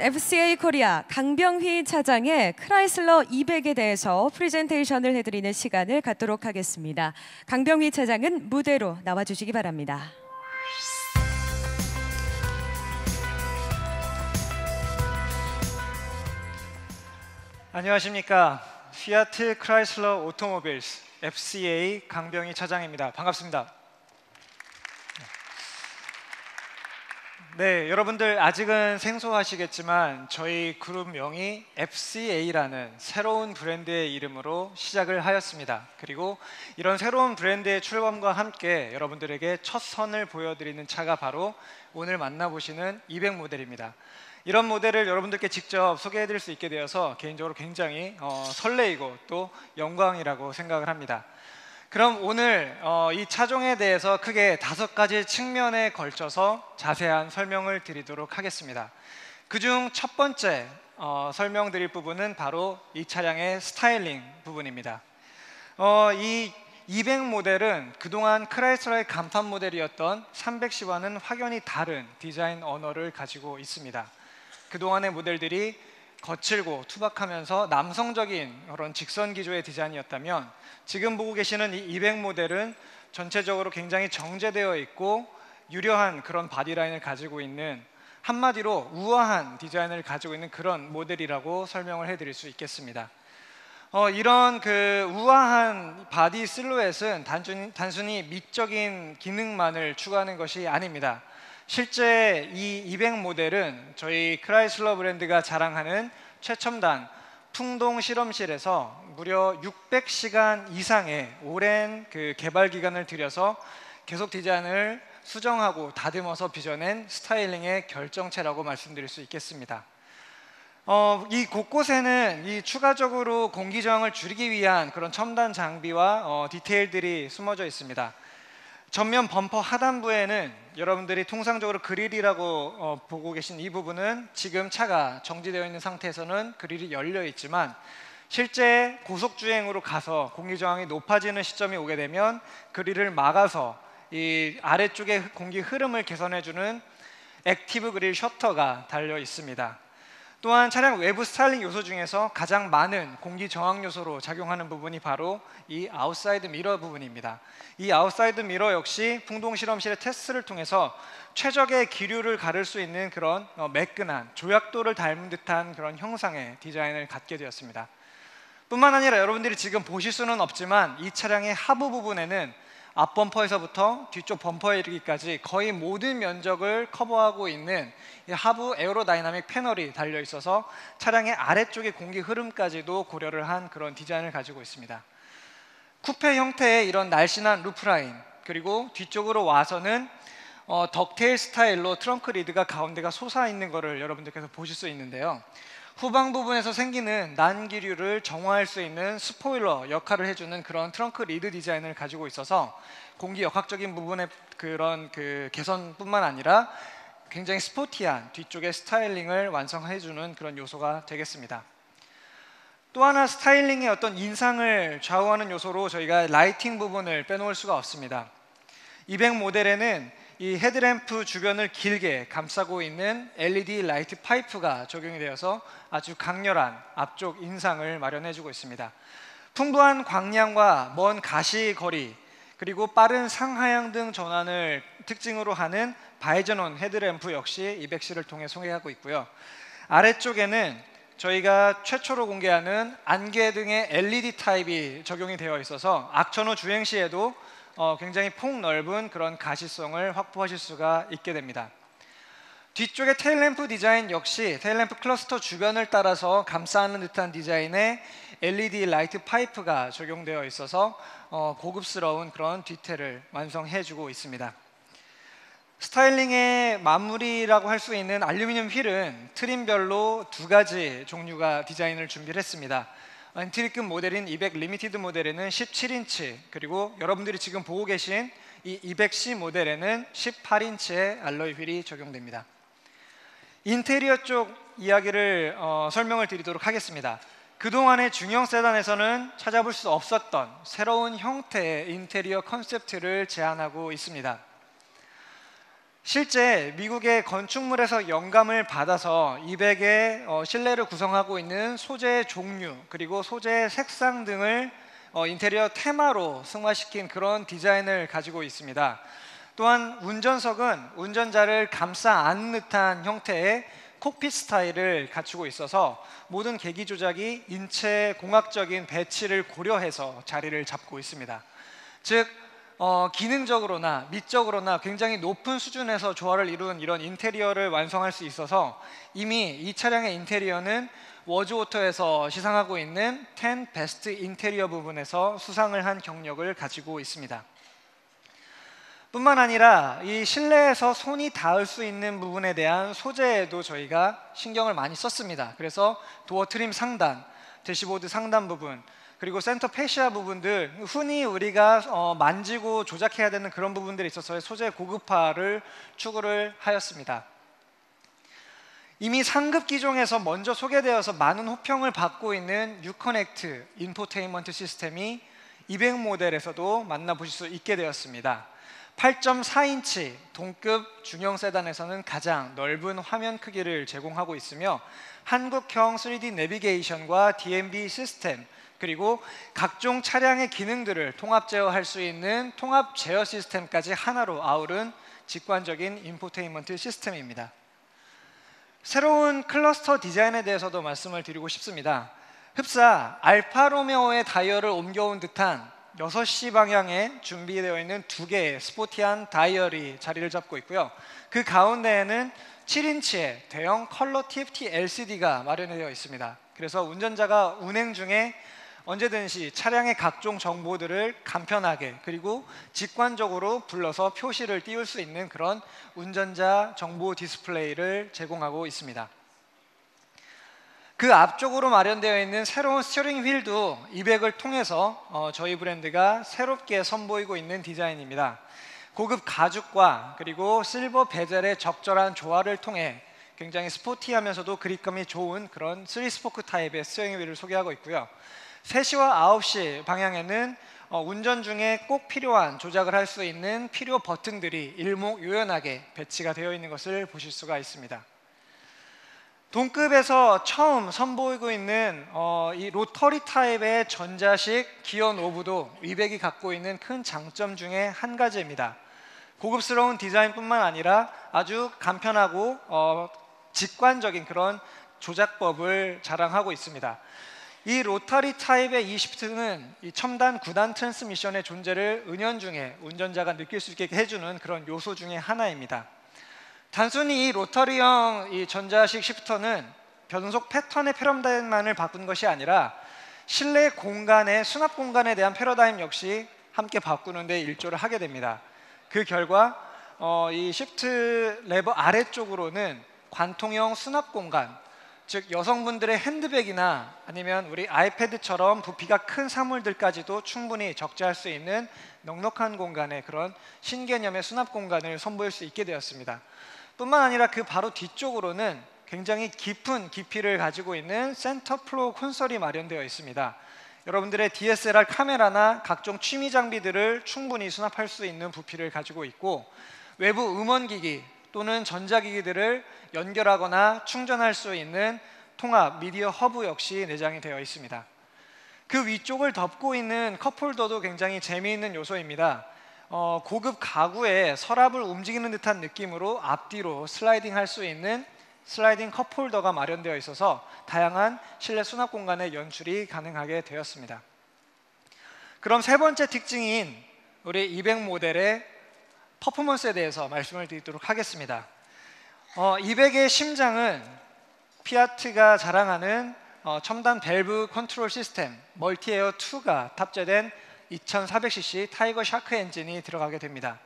FCA 코리아 강병휘 차장의 크라이슬러 200에 대해서 프레젠테이션을 해드리는 시간을 갖도록 하겠습니다. 강병휘 차장은 무대로 나와주시기 바랍니다. 안녕하십니까. 피아트 크라이슬러 오토모빌스 FCA 강병휘 차장입니다. 반갑습니다. 네, 여러분들 아직은 생소하시겠지만 저희 그룹명이 FCA라는 새로운 브랜드의 이름으로 시작을 하였습니다. 그리고 이런 새로운 브랜드의 출범과 함께 여러분들에게 첫 선을 보여드리는 차가 바로 오늘 만나보시는 200 모델입니다. 이런 모델을 여러분들께 직접 소개해드릴 수 있게 되어서 개인적으로 굉장히 설레이고 또 영광이라고 생각을 합니다. 그럼 오늘 이 차종에 대해서 크게 5가지 측면에 걸쳐서 자세한 설명을 드리도록 하겠습니다. 그중 첫 번째 설명드릴 부분은 바로 이 차량의 스타일링 부분입니다. 이 200 모델은 그동안 크라이슬러의 간판 모델이었던 310와는 확연히 다른 디자인 언어를 가지고 있습니다. 그동안의 모델들이 거칠고 투박하면서 남성적인 그런 직선 기조의 디자인이었다면 지금 보고 계시는 이 200 모델은 전체적으로 굉장히 정제되어 있고 유려한 그런 바디라인을 가지고 있는, 한마디로 우아한 디자인을 가지고 있는 그런 모델이라고 설명을 해드릴 수 있겠습니다. 이런 그 우아한 바디 실루엣은 단순히 미적인 기능만을 추구하는 것이 아닙니다. 실제 이 200 모델은 저희 크라이슬러 브랜드가 자랑하는 최첨단 풍동 실험실에서 무려 600시간 이상의 오랜 그 개발 기간을 들여서 계속 디자인을 수정하고 다듬어서 빚어낸 스타일링의 결정체라고 말씀드릴 수 있겠습니다. 이 곳곳에는 이 추가적으로 공기 저항을 줄이기 위한 그런 첨단 장비와 디테일들이 숨어져 있습니다. 전면 범퍼 하단부에는 여러분들이 통상적으로 그릴이라고 보고 계신 이 부분은 지금 차가 정지되어 있는 상태에서는 그릴이 열려 있지만 실제 고속주행으로 가서 공기 저항이 높아지는 시점이 오게 되면 그릴을 막아서 이 아래쪽의 공기 흐름을 개선해주는 액티브 그릴 셔터가 달려 있습니다. 또한 차량 외부 스타일링 요소 중에서 가장 많은 공기 저항 요소로 작용하는 부분이 바로 이 아웃사이드 미러 부분입니다. 이 아웃사이드 미러 역시 풍동 실험실의 테스트를 통해서 최적의 기류를 가를 수 있는 그런 매끈한 조약돌을 닮은 듯한 그런 형상의 디자인을 갖게 되었습니다. 뿐만 아니라 여러분들이 지금 보실 수는 없지만 이 차량의 하부 부분에는 앞범퍼에서부터 뒤쪽 범퍼에 이르기까지 거의 모든 면적을 커버하고 있는 이 하부 에어로다이나믹 패널이 달려 있어서 차량의 아래쪽의 공기 흐름까지도 고려를 한 그런 디자인을 가지고 있습니다. 쿠페 형태의 이런 날씬한 루프라인, 그리고 뒤쪽으로 와서는 덕테일 스타일로 트렁크 리드가 가운데가 솟아있는 것을 여러분들께서 보실 수 있는데요. 후방 부분에서 생기는 난기류를 정화할 수 있는 스포일러 역할을 해주는 그런 트렁크 리드 디자인을 가지고 있어서 공기 역학적인 부분의 그런 그 개선뿐만 아니라 굉장히 스포티한 뒤쪽의 스타일링을 완성해주는 그런 요소가 되겠습니다. 또 하나 스타일링의 어떤 인상을 좌우하는 요소로 저희가 라이팅 부분을 빼놓을 수가 없습니다. 200 모델에는 이 헤드램프 주변을 길게 감싸고 있는 LED 라이트 파이프가 적용이 되어서 아주 강렬한 앞쪽 인상을 마련해주고 있습니다. 풍부한 광량과 먼 가시거리, 그리고 빠른 상하향 등 전환을 특징으로 하는 바이저논 헤드램프 역시 200C를 통해 소개하고 있고요. 아래쪽에는 저희가 최초로 공개하는 안개 등의 LED 타입이 적용이 되어 있어서 악천 후 주행 시에도 굉장히 폭넓은 그런 가시성을 확보하실 수가 있게 됩니다. 뒤쪽의 테일램프 디자인 역시 테일램프 클러스터 주변을 따라서 감싸는 듯한 디자인의 LED 라이트 파이프가 적용되어 있어서 고급스러운 그런 디테일을 완성해주고 있습니다. 스타일링의 마무리라고 할 수 있는 알루미늄 휠은 트림별로 2가지 종류가 디자인을 준비를 했습니다. 엔트리급 모델인 200 리미티드 모델에는 17인치, 그리고 여러분들이 지금 보고 계신 이 200C 모델에는 18인치의 알로이 휠이 적용됩니다. 인테리어 쪽 이야기를 설명을 드리도록 하겠습니다. 그동안의 중형 세단에서는 찾아볼 수 없었던 새로운 형태의 인테리어 컨셉트를 제안하고 있습니다. 실제 미국의 건축물에서 영감을 받아서 200의 실내를 구성하고 있는 소재의 종류 그리고 소재의 색상 등을 인테리어 테마로 승화시킨 그런 디자인을 가지고 있습니다. 또한 운전석은 운전자를 감싸 안는 듯한 형태의 콕핏 스타일을 갖추고 있어서 모든 계기 조작이 인체 공학적인 배치를 고려해서 자리를 잡고 있습니다. 즉 기능적으로나 미적으로나 굉장히 높은 수준에서 조화를 이룬 이런 인테리어를 완성할 수 있어서 이미 이 차량의 인테리어는 워즈오토에서 시상하고 있는 10 베스트 인테리어 부분에서 수상을 한 경력을 가지고 있습니다. 뿐만 아니라 이 실내에서 손이 닿을 수 있는 부분에 대한 소재에도 저희가 신경을 많이 썼습니다. 그래서 도어 트림 상단, 대시보드 상단 부분, 그리고 센터 페시아 부분들, 흔히 우리가 만지고 조작해야 되는 그런 부분들에 있어서의 소재 고급화를 추구를 하였습니다. 이미 상급 기종에서 먼저 소개되어서 많은 호평을 받고 있는 유커넥트 인포테인먼트 시스템이 200 모델에서도 만나보실 수 있게 되었습니다. 8.4인치 동급 중형 세단에서는 가장 넓은 화면 크기를 제공하고 있으며 한국형 3D 내비게이션과 DMB 시스템, 그리고 각종 차량의 기능들을 통합 제어할 수 있는 통합 제어 시스템까지 하나로 아우른 직관적인 인포테인먼트 시스템입니다. 새로운 클러스터 디자인에 대해서도 말씀을 드리고 싶습니다. 흡사 알파로메오의 다이얼을 옮겨온 듯한 6시 방향에 준비되어 있는 2개의 스포티한 다이얼이 자리를 잡고 있고요. 그 가운데에는 7인치의 대형 컬러 TFT LCD가 마련되어 있습니다. 그래서 운전자가 운행 중에 언제든지 차량의 각종 정보들을 간편하게 그리고 직관적으로 불러서 표시를 띄울 수 있는 그런 운전자 정보 디스플레이를 제공하고 있습니다. 그 앞쪽으로 마련되어 있는 새로운 스티어링 휠도 200을 통해서 저희 브랜드가 새롭게 선보이고 있는 디자인입니다. 고급 가죽과 그리고 실버 베젤의 적절한 조화를 통해 굉장히 스포티하면서도 그립감이 좋은 그런 3스포크 타입의 스티어링 휠을 소개하고 있고요. 3시와 9시 방향에는 운전 중에 꼭 필요한 조작을 할 수 있는 필요 버튼들이 일목요연하게 배치가 되어 있는 것을 보실 수가 있습니다. 동급에서 처음 선보이고 있는 이 로터리 타입의 전자식 기어 노브도 200이 갖고 있는 큰 장점 중에 한 가지입니다. 고급스러운 디자인뿐만 아니라 아주 간편하고 직관적인 그런 조작법을 자랑하고 있습니다. 이 로터리 타입의 이 시프트는 이 첨단 9단 트랜스미션의 존재를 은연중에 운전자가 느낄 수 있게 해주는 그런 요소 중에 하나입니다. 단순히 이 로터리형 이 전자식 시프터는 변속 패턴의 패러다임만을 바꾼 것이 아니라 실내 공간의 수납 공간에 대한 패러다임 역시 함께 바꾸는 데 일조를 하게 됩니다. 그 결과 이 시프트 레버 아래쪽으로는 관통형 수납 공간, 즉 여성분들의 핸드백이나 아니면 우리 아이패드처럼 부피가 큰 사물들까지도 충분히 적재할 수 있는 넉넉한 공간의 그런 신개념의 수납 공간을 선보일 수 있게 되었습니다. 뿐만 아니라 그 바로 뒤쪽으로는 굉장히 깊은 깊이를 가지고 있는 센터 플로어 콘솔이 마련되어 있습니다. 여러분들의 DSLR 카메라나 각종 취미 장비들을 충분히 수납할 수 있는 부피를 가지고 있고, 외부 음원기기 또는 전자기기들을 연결하거나 충전할 수 있는 통합 미디어 허브 역시 내장이 되어 있습니다. 그 위쪽을 덮고 있는 컵홀더도 굉장히 재미있는 요소입니다. 고급 가구에 서랍을 움직이는 듯한 느낌으로 앞뒤로 슬라이딩 할 수 있는 슬라이딩 컵홀더가 마련되어 있어서 다양한 실내 수납 공간의 연출이 가능하게 되었습니다. 그럼 세 번째 특징인 우리 200 모델의 퍼포먼스에 대해서 말씀을 드리도록 하겠습니다. 200의 심장은 피아트가 자랑하는 첨단 밸브 컨트롤 시스템 멀티에어 2가 탑재된 2400cc 타이거 샤크 엔진이 들어가게 됩니다.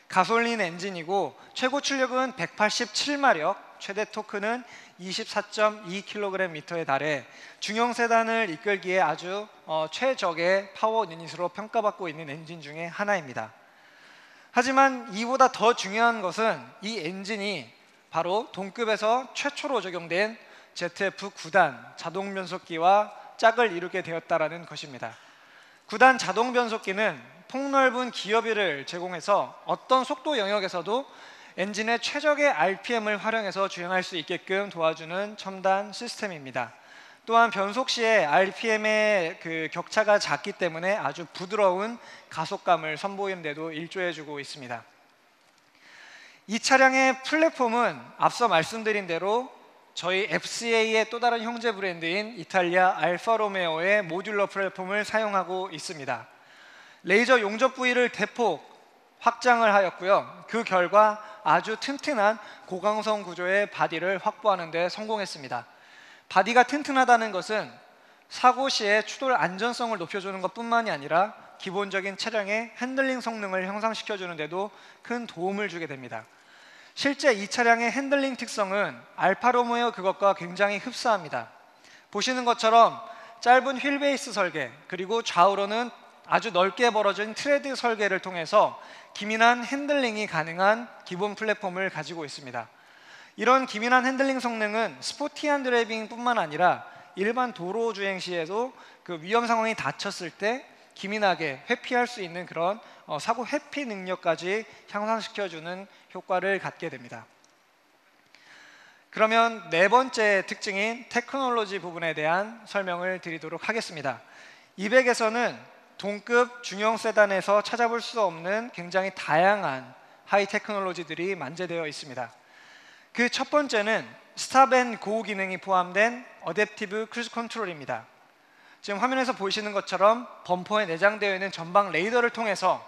가솔린 엔진이고 최고 출력은 187마력, 최대 토크는 24.2kgm에 달해 중형 세단을 이끌기에 아주 최적의 파워 유닛으로 평가받고 있는 엔진 중에 하나입니다. 하지만 이보다 더 중요한 것은 이 엔진이 바로 동급에서 최초로 적용된 ZF 9단 자동 변속기와 짝을 이루게 되었다는 것입니다. 9단 자동 변속기는 폭넓은 기어비를 제공해서 어떤 속도 영역에서도 엔진의 최적의 RPM을 활용해서 주행할 수 있게끔 도와주는 첨단 시스템입니다. 또한 변속 시에 RPM의 그 격차가 작기 때문에 아주 부드러운 가속감을 선보이는 데도 일조해주고 있습니다. 이 차량의 플랫폼은 앞서 말씀드린 대로 저희 FCA의 또 다른 형제 브랜드인 이탈리아 알파로메오의 모듈러 플랫폼을 사용하고 있습니다. 레이저 용접 부위를 대폭 확장을 하였고요. 그 결과 아주 튼튼한 고강성 구조의 바디를 확보하는 데 성공했습니다. 바디가 튼튼하다는 것은 사고 시에 추돌 안전성을 높여주는 것뿐만이 아니라 기본적인 차량의 핸들링 성능을 향상시켜주는 데도 큰 도움을 주게 됩니다. 실제 이 차량의 핸들링 특성은 알파로메오 그것과 굉장히 흡사합니다. 보시는 것처럼 짧은 휠베이스 설계, 그리고 좌우로는 아주 넓게 벌어진 트레드 설계를 통해서 기민한 핸들링이 가능한 기본 플랫폼을 가지고 있습니다. 이런 기민한 핸들링 성능은 스포티한 드라이빙뿐만 아니라 일반 도로 주행 시에도 그 위험 상황이 닥쳤을 때 기민하게 회피할 수 있는 그런 사고 회피 능력까지 향상시켜주는 효과를 갖게 됩니다. 그러면 네 번째 특징인 테크놀로지 부분에 대한 설명을 드리도록 하겠습니다. 200에서는 동급 중형 세단에서 찾아볼 수 없는 굉장히 다양한 하이 테크놀로지들이 만재되어 있습니다. 그 첫 번째는 스탑 앤 고 기능이 포함된 어댑티브 크루즈 컨트롤입니다. 지금 화면에서 보시는 것처럼 범퍼에 내장되어 있는 전방 레이더를 통해서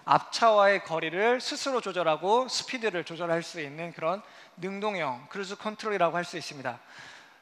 앞차와의 거리를 스스로 조절하고 스피드를 조절할 수 있는 그런 능동형 크루즈 컨트롤이라고 할 수 있습니다.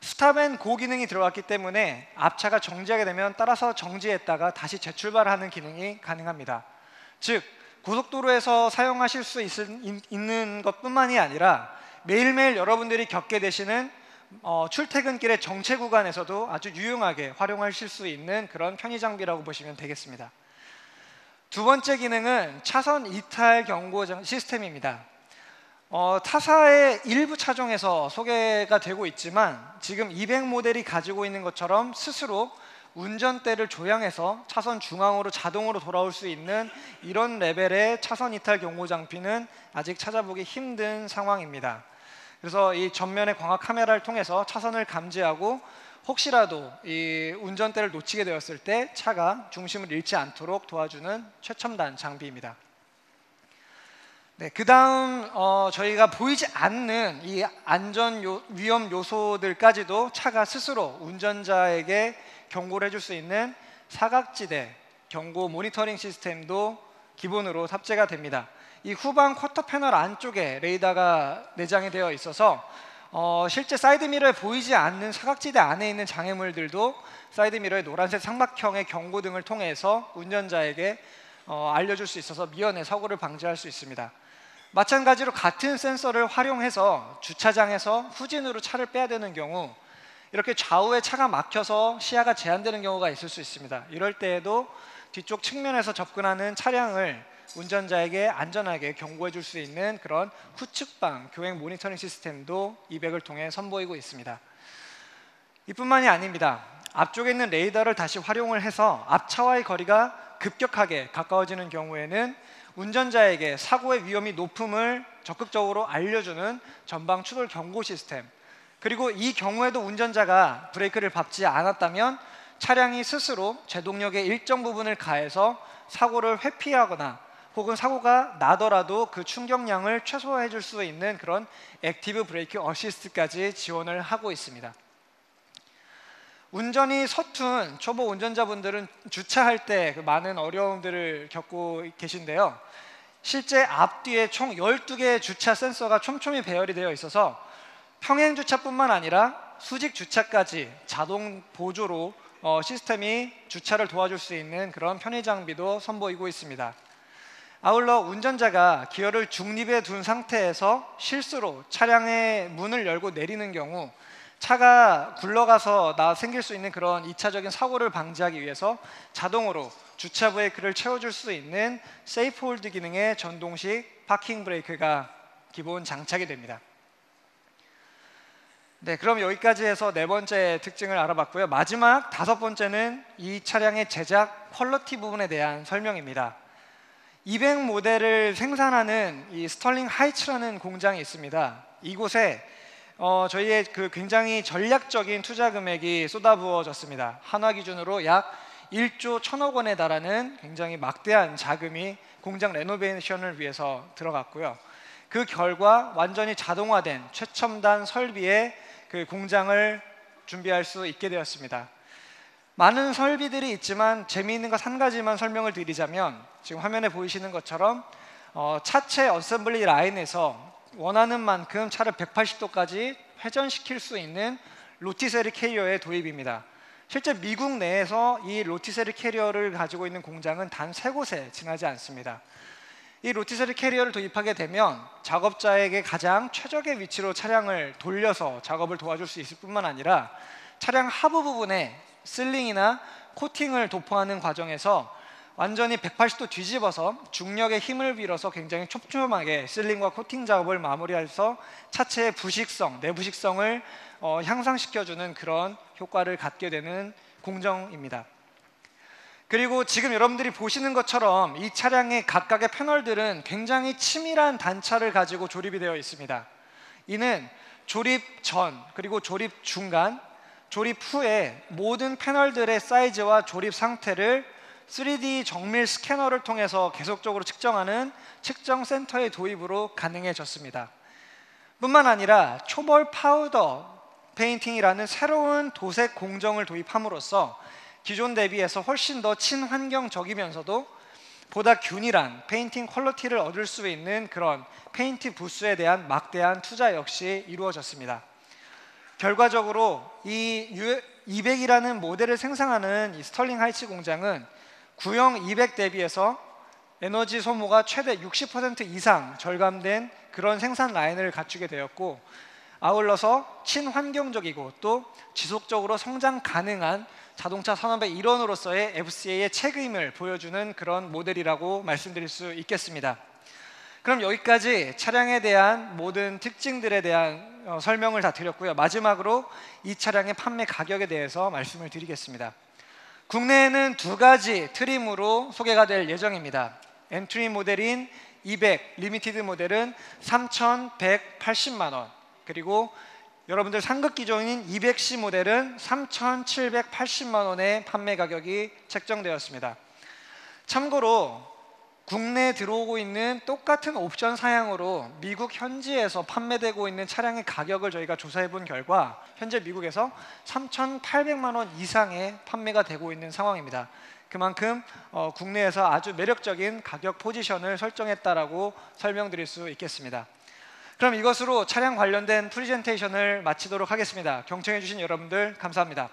스탑 앤 고 기능이 들어갔기 때문에 앞차가 정지하게 되면 따라서 정지했다가 다시 재출발하는 기능이 가능합니다. 즉 고속도로에서 사용하실 수 있는 것뿐만이 아니라 매일매일 여러분들이 겪게 되시는 출퇴근길의 정체 구간에서도 아주 유용하게 활용하실 수 있는 그런 편의 장비라고 보시면 되겠습니다. 두 번째 기능은 차선 이탈 경고 시스템입니다. 타사의 일부 차종에서 소개가 되고 있지만 지금 200 모델이 가지고 있는 것처럼 스스로 운전대를 조향해서 차선 중앙으로 자동으로 돌아올 수 있는 이런 레벨의 차선 이탈 경고 장비는 아직 찾아보기 힘든 상황입니다. 그래서 이 전면의 광학 카메라를 통해서 차선을 감지하고 혹시라도 이 운전대를 놓치게 되었을 때 차가 중심을 잃지 않도록 도와주는 최첨단 장비입니다. 네, 그 다음 저희가 보이지 않는 이 안전 위험 요소들까지도 차가 스스로 운전자에게 경고를 해줄 수 있는 사각지대 경고 모니터링 시스템도 기본으로 탑재가 됩니다. 이 후방 쿼터 패널 안쪽에 레이더가 내장이 되어 있어서 실제 사이드미러에 보이지 않는 사각지대 안에 있는 장애물들도 사이드미러의 노란색 삼각형의 경고등을 통해서 운전자에게 알려줄 수 있어서 미연에 사고를 방지할 수 있습니다. 마찬가지로 같은 센서를 활용해서 주차장에서 후진으로 차를 빼야 되는 경우 이렇게 좌우에 차가 막혀서 시야가 제한되는 경우가 있을 수 있습니다. 이럴 때에도 뒤쪽 측면에서 접근하는 차량을 운전자에게 안전하게 경고해 줄 수 있는 그런 후측방 교행 모니터링 시스템도 200을 통해 선보이고 있습니다. 이뿐만이 아닙니다. 앞쪽에 있는 레이더를 다시 활용을 해서 앞차와의 거리가 급격하게 가까워지는 경우에는 운전자에게 사고의 위험이 높음을 적극적으로 알려주는 전방 추돌 경고 시스템, 그리고 이 경우에도 운전자가 브레이크를 밟지 않았다면 차량이 스스로 제동력의 일정 부분을 가해서 사고를 회피하거나 혹은 사고가 나더라도 그 충격량을 최소화해 줄 수 있는 그런 액티브 브레이크 어시스트까지 지원을 하고 있습니다. 운전이 서툰 초보 운전자분들은 주차할 때 많은 어려움들을 겪고 계신데요. 실제 앞뒤에 총 12개의 주차 센서가 촘촘히 배열이 되어 있어서 평행 주차뿐만 아니라 수직 주차까지 자동 보조로 시스템이 주차를 도와줄 수 있는 그런 편의 장비도 선보이고 있습니다. 아울러 운전자가 기어를 중립에 둔 상태에서 실수로 차량의 문을 열고 내리는 경우 차가 굴러가서 생길 수 있는 그런 2차적인 사고를 방지하기 위해서 자동으로 주차 브레이크를 채워줄 수 있는 세이프 홀드 기능의 전동식 파킹 브레이크가 기본 장착이 됩니다. 네, 그럼 여기까지 해서 네 번째 특징을 알아봤고요. 마지막 다섯 번째는 이 차량의 제작 퀄리티 부분에 대한 설명입니다. 200 모델을 생산하는 이 스털링 하이츠라는 공장이 있습니다. 이곳에 저희의 그 굉장히 전략적인 투자 금액이 쏟아부어졌습니다. 한화 기준으로 약 1조 1천억 원에 달하는 굉장히 막대한 자금이 공장 레노베이션을 위해서 들어갔고요. 그 결과 완전히 자동화된 최첨단 설비의 그 공장을 준비할 수 있게 되었습니다. 많은 설비들이 있지만 재미있는 것 한 가지만 설명을 드리자면, 지금 화면에 보이시는 것처럼 차체 어셈블리 라인에서 원하는 만큼 차를 180도까지 회전시킬 수 있는 로티세리 캐리어의 도입입니다. 실제 미국 내에서 이 로티세리 캐리어를 가지고 있는 공장은 단 3곳에 지나지 않습니다. 이 로티세리 캐리어를 도입하게 되면 작업자에게 가장 최적의 위치로 차량을 돌려서 작업을 도와줄 수 있을 뿐만 아니라 차량 하부 부분에 실링이나 코팅을 도포하는 과정에서 완전히 180도 뒤집어서 중력의 힘을 빌어서 굉장히 촘촘하게 실링과 코팅 작업을 마무리해서 차체의 부식성, 내부식성을 향상시켜주는 그런 효과를 갖게 되는 공정입니다. 그리고 지금 여러분들이 보시는 것처럼 이 차량의 각각의 패널들은 굉장히 치밀한 단차를 가지고 조립이 되어 있습니다. 이는 조립 전 그리고 조립 중간, 조립 후에 모든 패널들의 사이즈와 조립 상태를 3D 정밀 스캐너를 통해서 계속적으로 측정하는 측정 센터의 도입으로 가능해졌습니다. 뿐만 아니라 초벌 파우더 페인팅이라는 새로운 도색 공정을 도입함으로써 기존 대비해서 훨씬 더 친환경적이면서도 보다 균일한 페인팅 퀄리티를 얻을 수 있는 그런 페인트 부스에 대한 막대한 투자 역시 이루어졌습니다. 결과적으로 이 200이라는 모델을 생산하는 이 스털링 하이츠 공장은 구형 200 대비해서 에너지 소모가 최대 60% 이상 절감된 그런 생산 라인을 갖추게 되었고, 아울러서 친환경적이고 또 지속적으로 성장 가능한 자동차 산업의 일원으로서의 FCA의 책임을 보여주는 그런 모델이라고 말씀드릴 수 있겠습니다. 그럼 여기까지 차량에 대한 모든 특징들에 대한 설명을 다 드렸고요. 마지막으로 이 차량의 판매 가격에 대해서 말씀을 드리겠습니다. 국내에는 2가지 트림으로 소개가 될 예정입니다. 엔트리 모델인 200 리미티드 모델은 3,180만 원, 그리고 여러분들 상급 기종인 200C 모델은 3,780만 원의 판매 가격이 책정되었습니다. 참고로 국내에 들어오고 있는 똑같은 옵션 사양으로 미국 현지에서 판매되고 있는 차량의 가격을 저희가 조사해 본 결과 현재 미국에서 3,800만 원 이상의 판매가 되고 있는 상황입니다. 그만큼 국내에서 아주 매력적인 가격 포지션을 설정했다라고 설명드릴 수 있겠습니다. 그럼 이것으로 차량 관련된 프레젠테이션을 마치도록 하겠습니다. 경청해 주신 여러분들 감사합니다.